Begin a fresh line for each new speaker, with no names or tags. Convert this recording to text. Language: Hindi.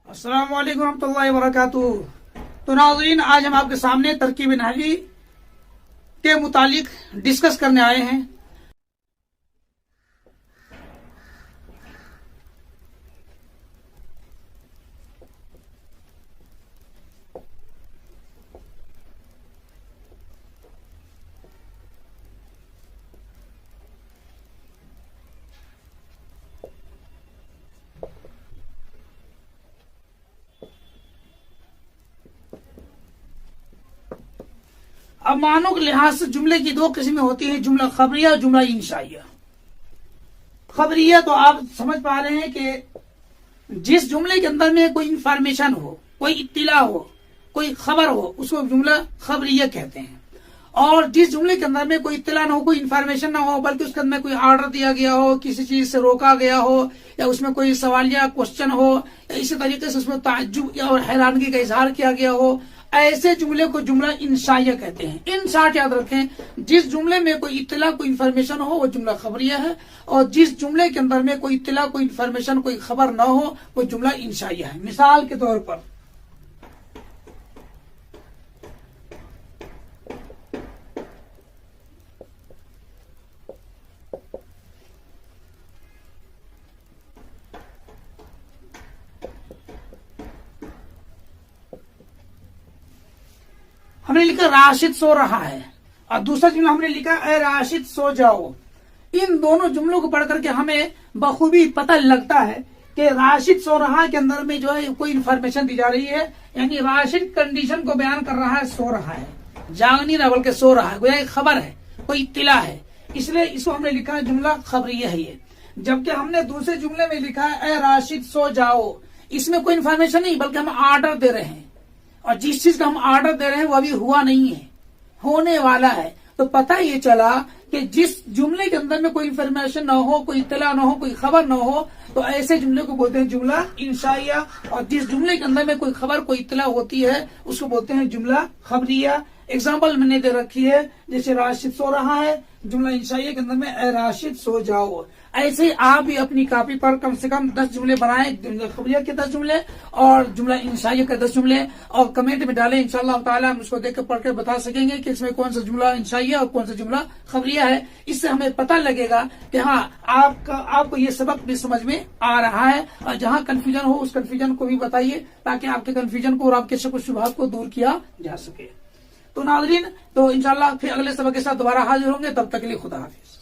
अस्सलाम वालेकुम रहमतुल्लाहि व बरकातुहू। तो नाज़रीन, आज हम आपके सामने तरकीब नहवी के मुतालिक डिस्कस करने आए हैं। अब मानों के लिहाज से जुमले की दो किस्में होती हैं, जुमला खबरिया और जुमला इंशाइया। खबरिया तो आप समझ पा रहे हैं कि जिस जुमले के अंदर में कोई इंफॉर्मेशन हो, कोई इत्तिला हो, कोई खबर हो, उसको जुमला खबरिया कहते हैं। और जिस जुमले के अंदर में कोई इत्तिला ना हो, कोई इंफॉर्मेशन ना हो, बल्कि उसके अंदर कोई ऑर्डर दिया गया हो, किसी चीज से रोका गया हो, या उसमें कोई सवालिया क्वेश्चन हो, या इसी तरीके से उसमें ताज्जुब या और हैरानगी का इजहार किया गया हो, ऐसे जुमले को जुमला इंशाइया कहते हैं। इन शार्ट याद रखें, जिस जुमले में कोई इत्तिला कोई इंफॉर्मेशन हो वो जुमला खबरिया है, और जिस जुमले के अंदर में कोई इत्तिला कोई इंफॉर्मेशन कोई खबर ना हो वो जुमला इंशाइया है। मिसाल के तौर पर हमने लिखा राशिद सो रहा है, और दूसरा जुमला हमने लिखा ए राशिद सो जाओ। इन दोनों जुमलों को पढ़ करके हमें बखूबी पता लगता है कि राशिद सो रहा के अंदर में जो है कोई इंफॉर्मेशन दी जा रही है, यानी राशिद कंडीशन को बयान कर रहा है, सो रहा है, जाग नहीं रहा बल्कि सो रहा है, कोई खबर है, कोई इत्तिला है, इसलिए इसको हमने लिखा है जुमला खबरिया है ये। जबकि हमने दूसरे जुमले में लिखा है ए राशिद सो जाओ, इसमें कोई इंफॉर्मेशन नहीं बल्कि हम ऑर्डर दे रहे हैं, और जिस चीज का हम ऑर्डर दे रहे हैं वो अभी हुआ नहीं है, होने वाला है। तो पता ये चला कि जिस जुमले के अंदर में कोई इंफॉर्मेशन ना हो, कोई इत्तला ना हो, कोई खबर ना हो, तो ऐसे जुमले को बोलते हैं जुमला इंशाइया। और जिस जुमले के अंदर में कोई खबर कोई इत्तला होती है उसको बोलते हैं जुमला खबरिया। एग्जाम्पल मैंने दे रखी है, जैसे राशिद सो रहा है, जुमला इंशाइया के अंदर में ए राशिद सो जाओ। ऐसे आप भी अपनी कॉपी पर कम से कम 10 जुमले बनाएं, जुमला खबरिया के 10 जुमले और जुमला इंशाइया के 10 जुमले, और कमेंट में डालें। इंशाअल्लाह ताला हम उसको देख कर पढ़ कर बता सकेंगे कि इसमें कौन सा जुमला इंशाइया और कौन सा जुमला खबरिया है। इससे हमें पता लगेगा कि हाँ आपको ये सबक भी समझ में आ रहा है। और जहाँ कंफ्यूजन हो उस कंफ्यूजन को भी बताइए, ताकि आपके कंफ्यूजन को और आपके शक व शुबहात को दूर किया जा सके। तो नाज़रीन, तो इंशाअल्लाह फिर अगले सबक के साथ दोबारा हाजिर होंगे, तब तक के लिए खुदा हाफिज।